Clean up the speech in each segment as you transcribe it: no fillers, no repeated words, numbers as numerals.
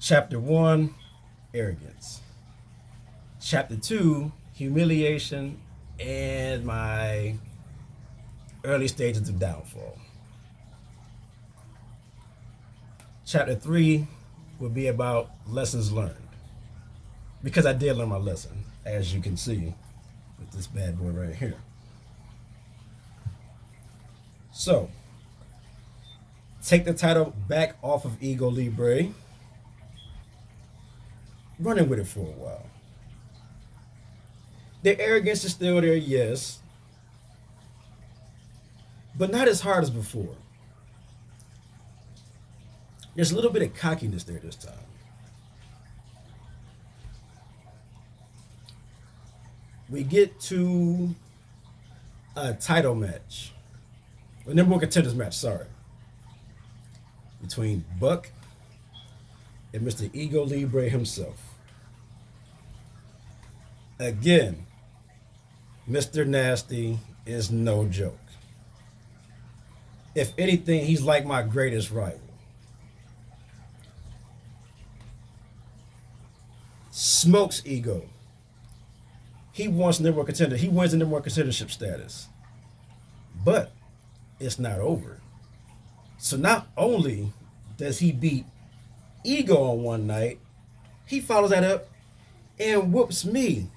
Chapter 1, arrogance. Chapter 2, humiliation and my early stages of downfall. Chapter 3 will be about lessons learned. Because I did learn my lesson, as you can see with this bad boy right here. So, take the title back off of Ego Libre. Running with it for a while. The arrogance is still there, yes, but not as hard as before. There's a little bit of cockiness there this time. We get to a title match, a number one contenders match, sorry, between Buck and Mr. Ego Libre himself. Again, Mr. Nasty is no joke. If anything, he's like my greatest rival. Smokes Ego. He wants number one contender. He wins the number one contendership status. But it's not over. So not only does he beat Ego on one night, he follows that up and whoops me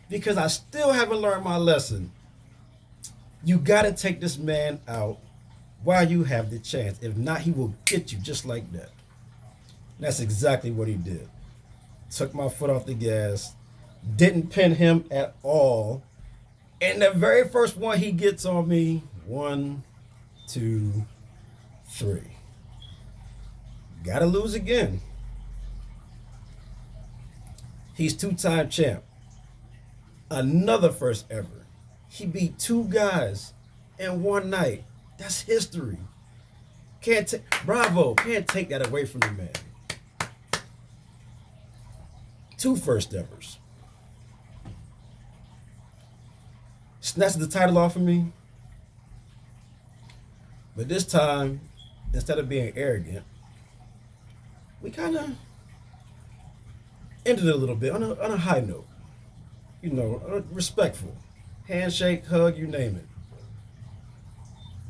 because I still haven't learned my lesson. You gotta take this man out while you have the chance. If not, he will get you just like that. And that's exactly what he did. Took my foot off the gas, didn't pin him at all. And the very first one he gets on me, 1, 2, 3. Gotta lose again. He's two-time champ. Another first ever. He beat 2 guys in one night. That's history. Bravo, can't take that away from the man. 2 first evers. Snatches the title off of me. But this time, instead of being arrogant, we kind of ended it a little bit on a high note. You know, respectful. Handshake, hug, you name it.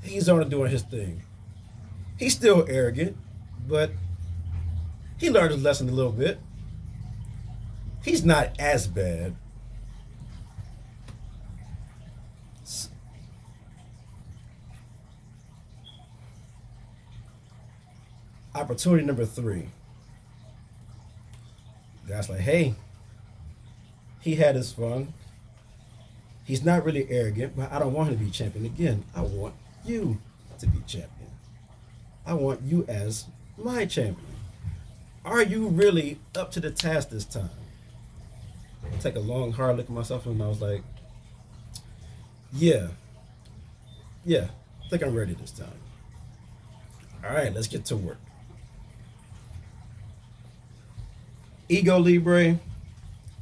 He's on doing his thing. He's still arrogant, but he learned his lesson a little bit. He's not as bad. Opportunity number 3. Guy's like, hey, he had his fun. He's not really arrogant, but I don't want him to be champion again. I want you to be champion. I want you as my champion. Are you really up to the task this time? I take a long, hard look at myself and I was like, yeah, I think I'm ready this time. All right, let's get to work. Ego Libre,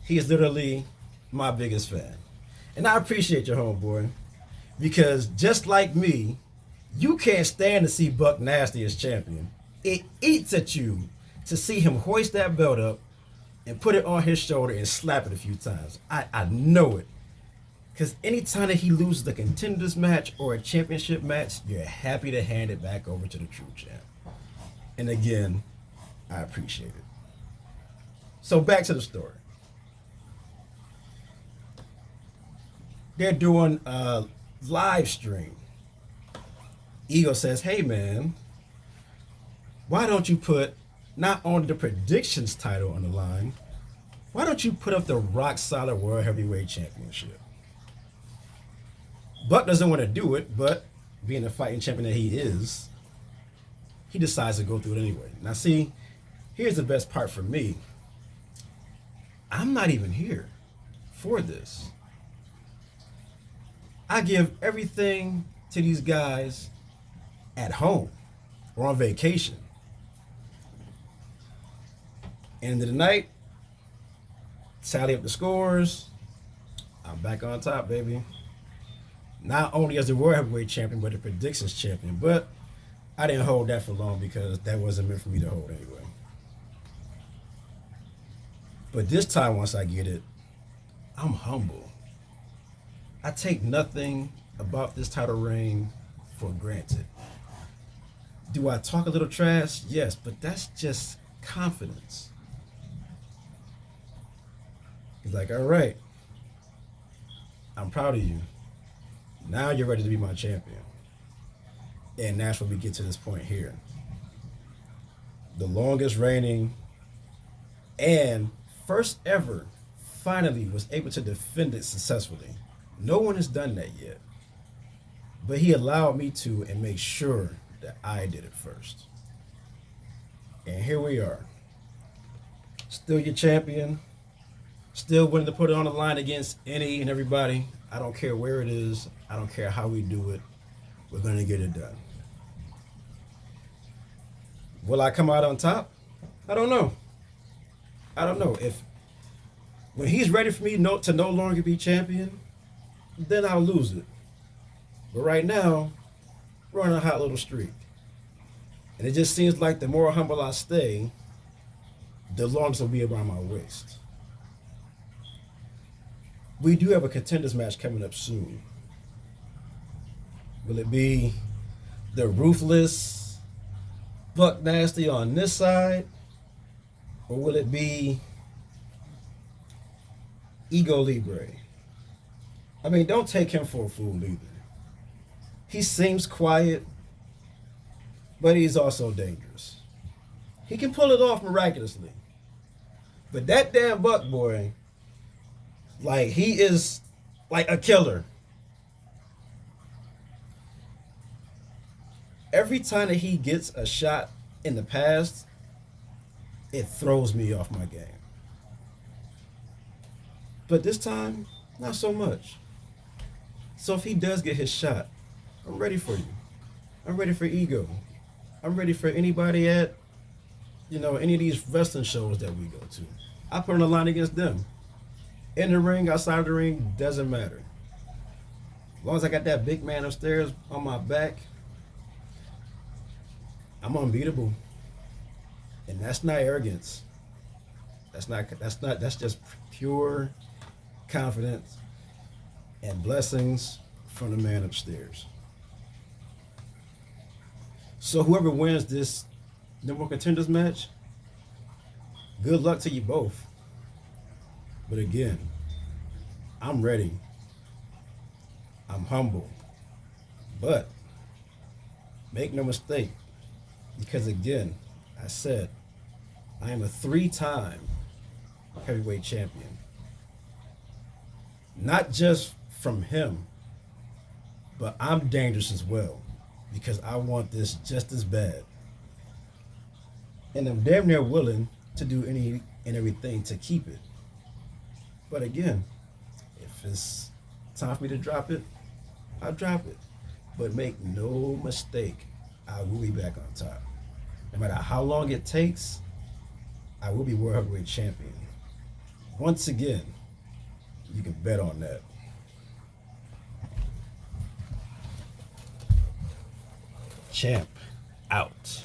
he is literally my biggest fan. And I appreciate your homeboy because just like me, you can't stand to see Buck Nasty as champion. It eats at you to see him hoist that belt up and put it on his shoulder and slap it a few times. I know it. Because anytime that he loses the contenders match or a championship match, you're happy to hand it back over to the true champ. And again, I appreciate it. So back to the story. They're doing a live stream. Ego says, hey man, why don't you put not only the predictions title on the line, why don't you put up the rock solid World Heavyweight Championship? Buck doesn't want to do it, but being the fighting champion that he is, he decides to go through it anyway. Now see, here's the best part for me. I'm not even here for this. I give everything to these guys at home or on vacation. End of the night, tally up the scores. I'm back on top, baby. Not only as the World Heavyweight Champion, but the predictions champion. But I didn't hold that for long because that wasn't meant for me to hold anyway. But this time, once I get it, I'm humble. I take nothing about this title reign for granted. Do I talk a little trash? Yes, but that's just confidence. He's like, all right, I'm proud of you. Now you're ready to be my champion. And that's when we get to this point here. The longest reigning and first ever finally was able to defend it successfully. No one has done that yet. But he allowed me to and make sure that I did it first. And here we are. Still your champion. Still willing to put it on the line against any and everybody. I don't care where it is. I don't care how we do it. We're going to get it done. Will I come out on top? I don't know. I don't know. If when he's ready for me to no longer be champion, then I'll lose it. But right now, we're on a hot little streak. And it just seems like the more humble I stay, the longer it'll be around my waist. We do have a contenders match coming up soon. Will it be the ruthless Buck Nasty on this side? Or will it be Ego Libre? I mean, don't take him for a fool either. He seems quiet, but he's also dangerous. He can pull it off miraculously. But that damn Buck boy, like, he is like a killer. Every time that he gets a shot in the past, it throws me off my game. But this time, not so much. So if he does get his shot, I'm ready for you. I'm ready for Ego. I'm ready for anybody at, any of these wrestling shows that we go to. I put on the line against them. In the ring, outside of the ring, doesn't matter. As long as I got that big man upstairs on my back, I'm unbeatable. And that's not arrogance. That's just pure confidence and blessings from the man upstairs. So whoever wins this number one contenders match, good luck to you both. But again, I'm ready. I'm humble. But make no mistake, because again, I said, I am a 3-time heavyweight champion. Not just from him, but I'm dangerous as well, because I want this just as bad. And I'm damn near willing to do any and everything to keep it. But again, if it's time for me to drop it, I'll drop it. But make no mistake, I will be back on top. No matter how long it takes, I will be World Heavyweight Champion. Once again, you can bet on that. Champ out.